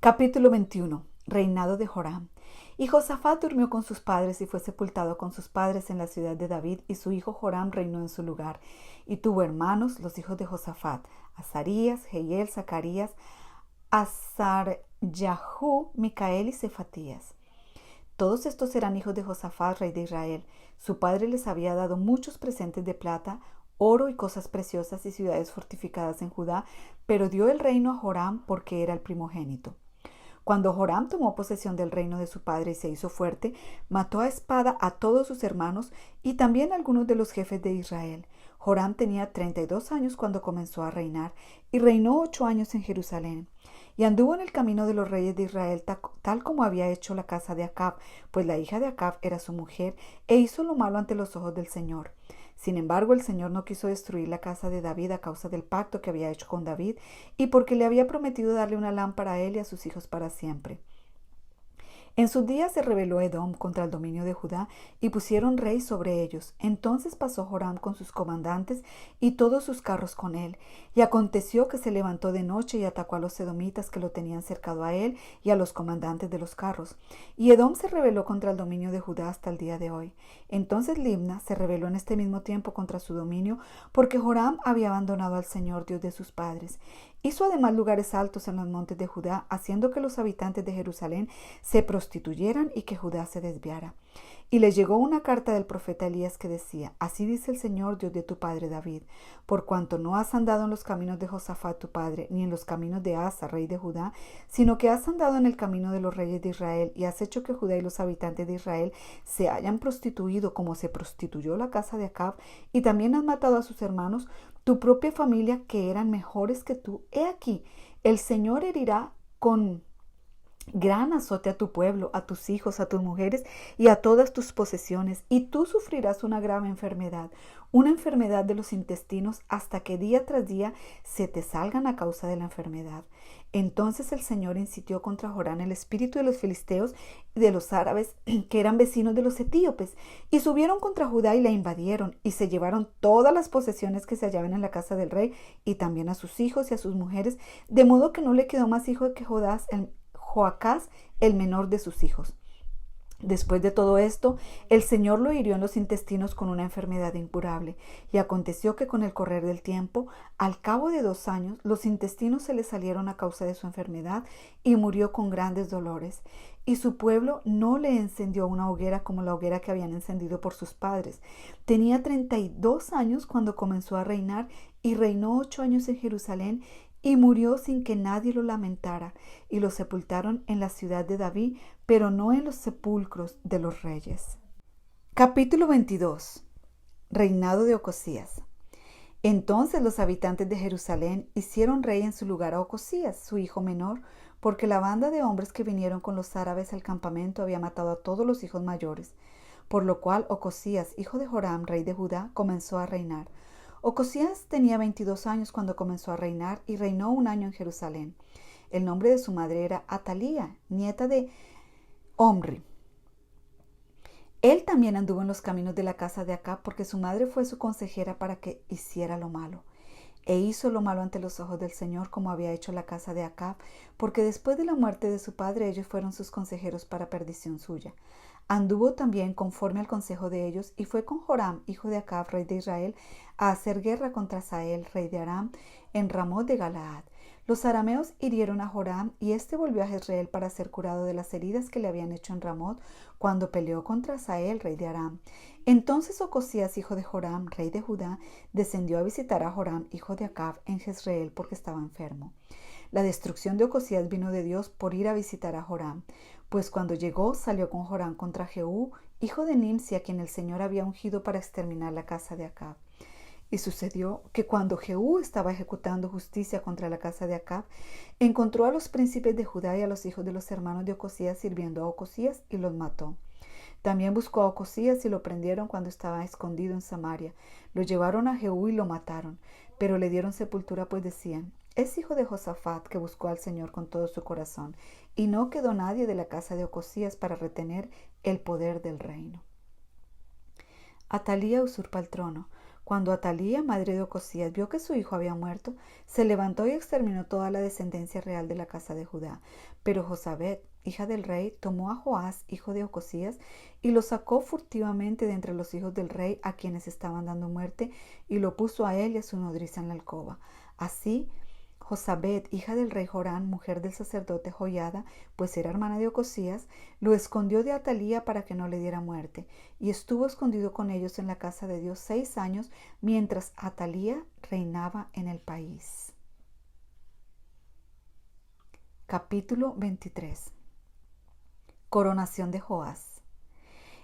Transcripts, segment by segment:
Capítulo 21. Reinado de Joram. Y Josafat durmió con sus padres y fue sepultado con sus padres en la ciudad de David, y su hijo Joram reinó en su lugar. Y tuvo hermanos, los hijos de Josafat: Azarías, Jehiel, Zacarías, Azar-Yahú, Micael y Cefatías. Todos estos eran hijos de Josafat, rey de Israel. Su padre les había dado muchos presentes de plata, oro y cosas preciosas y ciudades fortificadas en Judá, pero dio el reino a Joram porque era el primogénito. Cuando Joram tomó posesión del reino de su padre y se hizo fuerte, mató a espada a todos sus hermanos y también a algunos de los jefes de Israel. Joram tenía 32 años cuando comenzó a reinar y reinó 8 años en Jerusalén. Y anduvo en el camino de los reyes de Israel tal como había hecho la casa de Acab, pues la hija de Acab era su mujer, e hizo lo malo ante los ojos del Señor. Sin embargo, el Señor no quiso destruir la casa de David a causa del pacto que había hecho con David y porque le había prometido darle una lámpara a él y a sus hijos para siempre. En sus días se rebeló Edom contra el dominio de Judá y pusieron rey sobre ellos. Entonces pasó Joram con sus comandantes y todos sus carros con él. Y aconteció que se levantó de noche y atacó a los edomitas que lo tenían cercado a él y a los comandantes de los carros. Y Edom se rebeló contra el dominio de Judá hasta el día de hoy. Entonces Libna se rebeló en este mismo tiempo contra su dominio, porque Joram había abandonado al Señor, Dios de sus padres. Hizo además lugares altos en los montes de Judá, haciendo que los habitantes de Jerusalén se prostituyeran y que Judá se desviara. Y le llegó una carta del profeta Elías que decía: Así dice el Señor, Dios de tu padre David: por cuanto no has andado en los caminos de Josafat tu padre, ni en los caminos de Asa, rey de Judá, sino que has andado en el camino de los reyes de Israel, y has hecho que Judá y los habitantes de Israel se hayan prostituido como se prostituyó la casa de Acab, y también has matado a sus hermanos, tu propia familia, que eran mejores que tú. He aquí, el Señor herirá con gran azote a tu pueblo, a tus hijos, a tus mujeres y a todas tus posesiones, y tú sufrirás una grave enfermedad, una enfermedad de los intestinos, hasta que día tras día se te salgan a causa de la enfermedad. Entonces el Señor incitió contra Joram el espíritu de los filisteos y de los árabes, que eran vecinos de los etíopes, y subieron contra Judá y la invadieron, y se llevaron todas las posesiones que se hallaban en la casa del rey, y también a sus hijos y a sus mujeres, de modo que no le quedó más hijo que Joacás, el menor de sus hijos. Después de todo esto, el Señor lo hirió en los intestinos con una enfermedad incurable, y aconteció que con el correr del tiempo, al cabo de 2 años, los intestinos se le salieron a causa de su enfermedad, y murió con grandes dolores. Y su pueblo no le encendió una hoguera como la hoguera que habían encendido por sus padres. Tenía 32 años cuando comenzó a reinar, y reinó 8 años en Jerusalén, y murió sin que nadie lo lamentara, y lo sepultaron en la ciudad de David, pero no en los sepulcros de los reyes. Capítulo 22. Reinado de Ocosías. Entonces los habitantes de Jerusalén hicieron rey en su lugar a Ocosías, su hijo menor, porque la banda de hombres que vinieron con los árabes al campamento había matado a todos los hijos mayores, por lo cual Ocosías, hijo de Joram, rey de Judá, comenzó a reinar. Ocosías tenía 22 años cuando comenzó a reinar, y reinó 1 año en Jerusalén. El nombre de su madre era Atalía, nieta de Omri. Él también anduvo en los caminos de la casa de Acab, porque su madre fue su consejera para que hiciera lo malo. E hizo lo malo ante los ojos del Señor, como había hecho la casa de Acab, porque después de la muerte de su padre ellos fueron sus consejeros para perdición suya. Anduvo también conforme al consejo de ellos, y fue con Joram, hijo de Acab, rey de Israel, a hacer guerra contra Hazael, rey de Aram, en Ramot de Galaad. Los arameos hirieron a Joram, y éste volvió a Jezreel para ser curado de las heridas que le habían hecho en Ramot, cuando peleó contra Hazael, rey de Aram. Entonces Ocosías, hijo de Joram, rey de Judá, descendió a visitar a Joram, hijo de Acab, en Jezreel, porque estaba enfermo. La destrucción de Ocosías vino de Dios por ir a visitar a Joram, pues cuando llegó salió con Joram contra Jehú, hijo de Nimsi, a quien el Señor había ungido para exterminar la casa de Acab. Y sucedió que cuando Jehú estaba ejecutando justicia contra la casa de Acab, encontró a los príncipes de Judá y a los hijos de los hermanos de Ocosías sirviendo a Ocosías, y los mató. También buscó a Ocosías y lo prendieron cuando estaba escondido en Samaria. Lo llevaron a Jehú y lo mataron, pero le dieron sepultura, pues decían: es hijo de Josafat, que buscó al Señor con todo su corazón. Y no quedó nadie de la casa de Ocosías para retener el poder del reino. Atalía usurpa el trono. Cuando Atalía, madre de Ocosías, vio que su hijo había muerto, se levantó y exterminó toda la descendencia real de la casa de Judá. Pero Josabet, hija del rey, tomó a Joás, hijo de Ocosías, y lo sacó furtivamente de entre los hijos del rey a quienes estaban dando muerte, y lo puso a él y a su nodriza en la alcoba. Así, Josabet, hija del rey Jorán, mujer del sacerdote Joiada, pues era hermana de Ocosías, lo escondió de Atalía para que no le diera muerte, y estuvo escondido con ellos en la casa de Dios 6 años, mientras Atalía reinaba en el país. Capítulo 23. Coronación de Joás.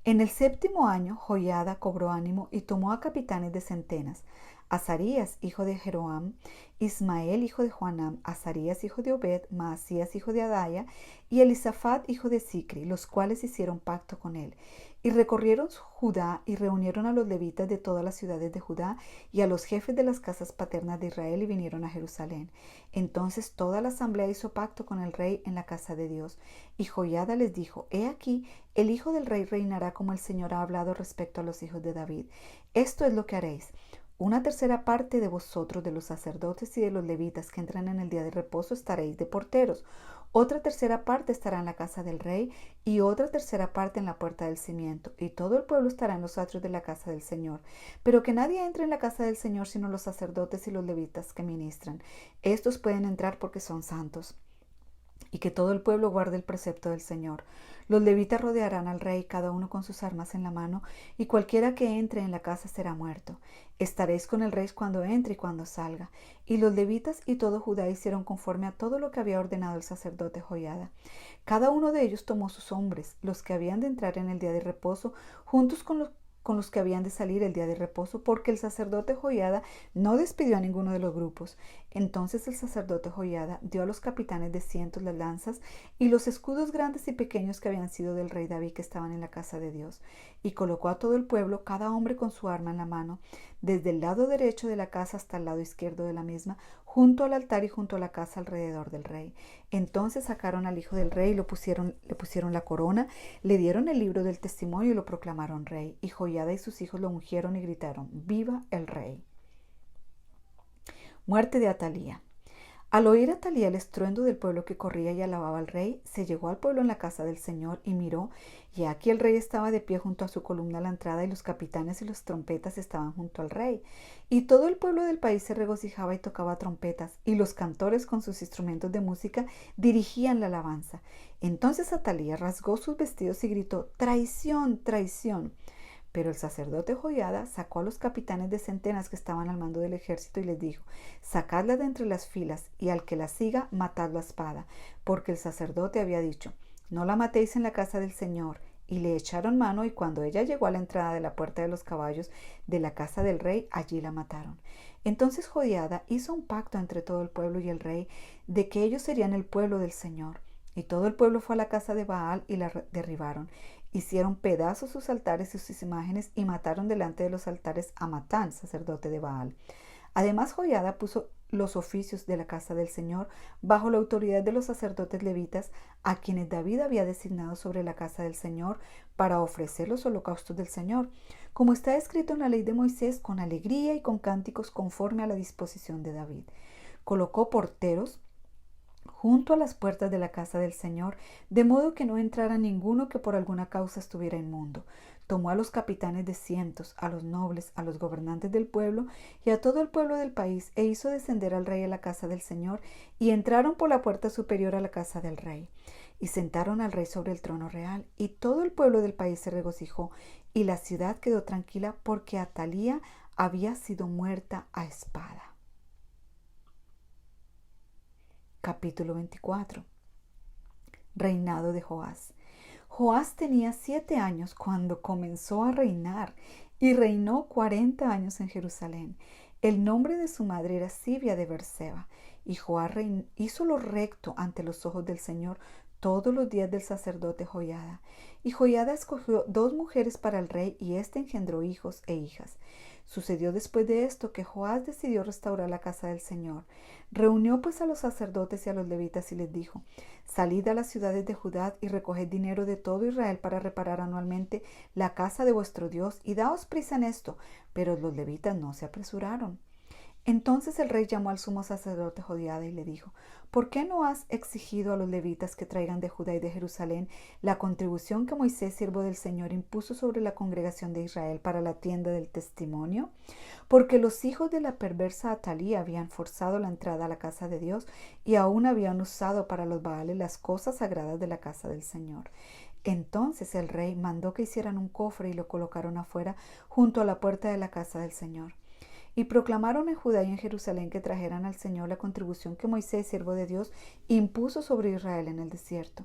En el 7º año, Joiada cobró ánimo y tomó a capitanes de centenas: Azarías, hijo de Jeroam; Ismael, hijo de Joanam; Azarías, hijo de Obed; Maasías, hijo de Adaya; y Elisafat, hijo de Sicri, los cuales hicieron pacto con él. Y recorrieron Judá y reunieron a los levitas de todas las ciudades de Judá y a los jefes de las casas paternas de Israel, y vinieron a Jerusalén. Entonces toda la asamblea hizo pacto con el rey en la casa de Dios. Y Joiada les dijo: He aquí, el hijo del rey reinará como el Señor ha hablado respecto a los hijos de David. Esto es lo que haréis: una tercera parte de vosotros, de los sacerdotes y de los levitas que entran en el día de reposo, estaréis de porteros. Otra tercera parte estará en la casa del rey, y otra tercera parte en la puerta del cimiento, y todo el pueblo estará en los atrios de la casa del Señor. Pero que nadie entre en la casa del Señor sino los sacerdotes y los levitas que ministran. Estos pueden entrar porque son santos. Y que todo el pueblo guarde el precepto del Señor. Los levitas rodearán al rey, cada uno con sus armas en la mano, y cualquiera que entre en la casa será muerto. Estaréis con el rey cuando entre y cuando salga. Y los levitas y todo Judá hicieron conforme a todo lo que había ordenado el sacerdote Joiada. Cada uno de ellos tomó sus hombres, los que habían de entrar en el día de reposo, juntos con los que habían de salir el día de reposo, porque el sacerdote Joiada no despidió a ninguno de los grupos. Entonces el sacerdote Joiada dio a los capitanes de cientos las lanzas y los escudos grandes y pequeños que habían sido del rey David, que estaban en la casa de Dios, y colocó a todo el pueblo, cada hombre con su arma en la mano, desde el lado derecho de la casa hasta el lado izquierdo de la misma, junto al altar y junto a la casa alrededor del rey. Entonces sacaron al hijo del rey y le pusieron la corona, le dieron el libro del testimonio y lo proclamaron rey. Y Joiada y sus hijos lo ungieron y gritaron: ¡Viva el rey! Muerte de Atalía. Al oír Atalía el estruendo del pueblo que corría y alababa al rey, se llegó al pueblo en la casa del Señor y miró, y aquí el rey estaba de pie junto a su columna a la entrada, y los capitanes y los trompetas estaban junto al rey. Y todo el pueblo del país se regocijaba y tocaba trompetas, y los cantores con sus instrumentos de música dirigían la alabanza. Entonces Atalía rasgó sus vestidos y gritó: ¡Traición, traición! Pero el sacerdote Joiada sacó a los capitanes de centenas que estaban al mando del ejército y les dijo: Sacadla de entre las filas, y al que la siga, matadlo a espada, porque el sacerdote había dicho: No la matéis en la casa del Señor. Y le echaron mano, y cuando ella llegó a la entrada de la puerta de los caballos de la casa del rey, allí la mataron. Entonces Joiada hizo un pacto entre todo el pueblo y el rey, de que ellos serían el pueblo del Señor. Y todo el pueblo fue a la casa de Baal y la derribaron. Hicieron pedazos sus altares y sus imágenes, y mataron delante de los altares a Matán, sacerdote de Baal. Además, Joiada puso los oficios de la casa del Señor bajo la autoridad de los sacerdotes levitas, a quienes David había designado sobre la casa del Señor para ofrecer los holocaustos del Señor, como está escrito en la ley de Moisés, con alegría y con cánticos conforme a la disposición de David. Colocó porteros junto a las puertas de la casa del Señor, de modo que no entrara ninguno que por alguna causa estuviera inmundo. Tomó a los capitanes de cientos, a los nobles, a los gobernantes del pueblo y a todo el pueblo del país, e hizo descender al rey a la casa del Señor, y entraron por la puerta superior a la casa del rey. Y sentaron al rey sobre el trono real, y todo el pueblo del país se regocijó, y la ciudad quedó tranquila, porque Atalía había sido muerta a espada. Capítulo 24. Reinado de Joás. Joás tenía 7 años cuando comenzó a reinar, y reinó 40 años en Jerusalén. El nombre de su madre era Sibia de Berseba. Y Joás hizo lo recto ante los ojos del Señor todos los días del sacerdote Joiada. Y Joiada escogió 2 mujeres para el rey, y éste engendró hijos e hijas. Sucedió después de esto que Joás decidió restaurar la casa del Señor. Reunió pues a los sacerdotes y a los levitas y les dijo: Salid a las ciudades de Judá y recoged dinero de todo Israel para reparar anualmente la casa de vuestro Dios, y daos prisa en esto. Pero los levitas no se apresuraron. Entonces el rey llamó al sumo sacerdote Jodiada y le dijo: ¿Por qué no has exigido a los levitas que traigan de Judá y de Jerusalén la contribución que Moisés, siervo del Señor, impuso sobre la congregación de Israel para la tienda del testimonio? Porque los hijos de la perversa Atalía habían forzado la entrada a la casa de Dios y aún habían usado para los Baales las cosas sagradas de la casa del Señor. Entonces el rey mandó que hicieran un cofre y lo colocaron afuera junto a la puerta de la casa del Señor. Y proclamaron en Judá y en Jerusalén que trajeran al Señor la contribución que Moisés, siervo de Dios, impuso sobre Israel en el desierto.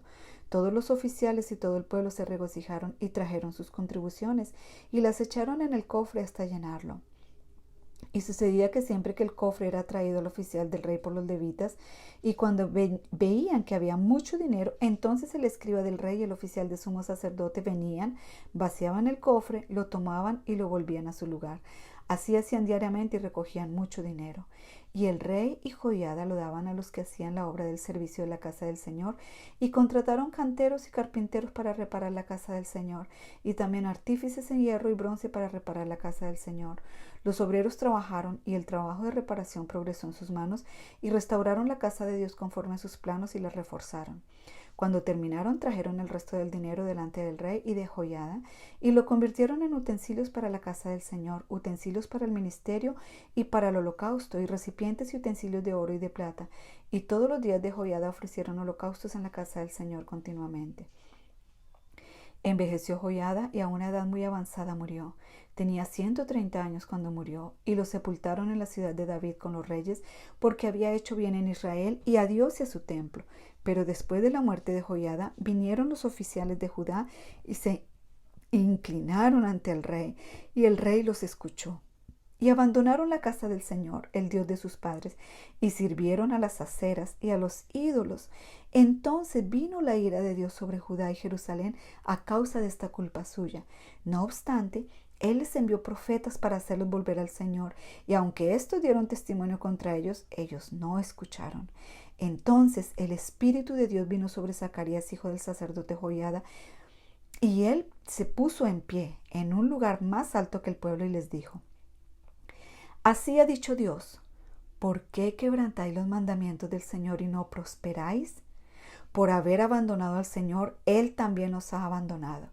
Todos los oficiales y todo el pueblo se regocijaron y trajeron sus contribuciones y las echaron en el cofre hasta llenarlo. Y sucedía que siempre que el cofre era traído al oficial del rey por los levitas, y cuando veían que había mucho dinero, entonces el escriba del rey y el oficial de sumo sacerdote venían, vaciaban el cofre, lo tomaban y lo volvían a su lugar. Así hacían diariamente y recogían mucho dinero. Y el rey y Joiada lo daban a los que hacían la obra del servicio de la casa del Señor, y contrataron canteros y carpinteros para reparar la casa del Señor, y también artífices en hierro y bronce para reparar la casa del Señor. Los obreros trabajaron, y el trabajo de reparación progresó en sus manos, y restauraron la casa de Dios conforme a sus planos y la reforzaron. Cuando terminaron, trajeron el resto del dinero delante del rey y de Joiada, y lo convirtieron en utensilios para la casa del Señor, utensilios para el ministerio y para el holocausto, y recipientes y utensilios de oro y de plata. Y todos los días de Joiada ofrecieron holocaustos en la casa del Señor continuamente. Envejeció Joiada y a una edad muy avanzada murió. Tenía 130 años cuando murió, y lo sepultaron en la ciudad de David con los reyes, porque había hecho bien en Israel y a Dios y a su templo. Pero después de la muerte de Joiada, vinieron los oficiales de Judá y se inclinaron ante el rey, y el rey los escuchó. Y abandonaron la casa del Señor, el Dios de sus padres, y sirvieron a las aceras y a los ídolos. Entonces vino la ira de Dios sobre Judá y Jerusalén a causa de esta culpa suya. No obstante, Él les envió profetas para hacerlos volver al Señor, y aunque estos dieron testimonio contra ellos, ellos no escucharon. Entonces el Espíritu de Dios vino sobre Zacarías, hijo del sacerdote Joiada, y él se puso en pie en un lugar más alto que el pueblo y les dijo: Así ha dicho Dios: ¿por qué quebrantáis los mandamientos del Señor y no prosperáis? Por haber abandonado al Señor, Él también os ha abandonado.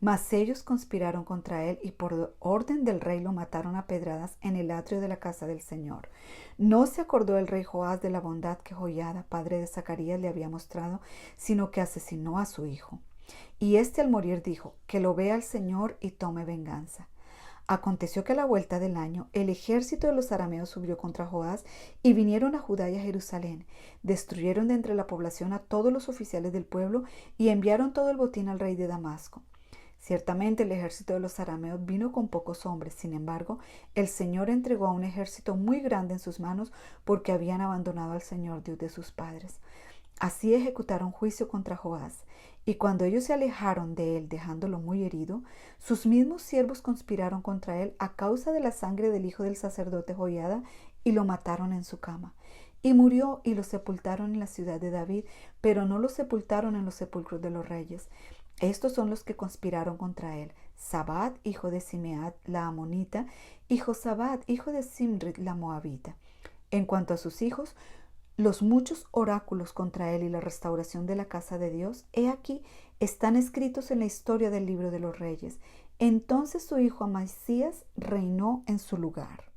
Mas ellos conspiraron contra él y por orden del rey lo mataron a pedradas en el atrio de la casa del Señor. No se acordó el rey Joás de la bondad que Joiada, padre de Zacarías, le había mostrado, sino que asesinó a su hijo. Y éste al morir dijo: que lo vea el Señor y tome venganza. Aconteció que a la vuelta del año el ejército de los arameos subió contra Joás y vinieron a Judá y a Jerusalén. Destruyeron de entre la población a todos los oficiales del pueblo y enviaron todo el botín al rey de Damasco. Ciertamente el ejército de los arameos vino con pocos hombres. Sin embargo, el Señor entregó a un ejército muy grande en sus manos porque habían abandonado al Señor, Dios de sus padres. Así ejecutaron juicio contra Joás. Y cuando ellos se alejaron de él, dejándolo muy herido, sus mismos siervos conspiraron contra él a causa de la sangre del hijo del sacerdote Joiada y lo mataron en su cama. Y murió y lo sepultaron en la ciudad de David, pero no lo sepultaron en los sepulcros de los reyes. Estos son los que conspiraron contra él: Zabad, hijo de Simeat, la amonita, y Josabad, hijo de Simrit, la moabita. En cuanto a sus hijos, los muchos oráculos contra él y la restauración de la casa de Dios, he aquí, están escritos en la historia del libro de los reyes. Entonces su hijo Amasías reinó en su lugar.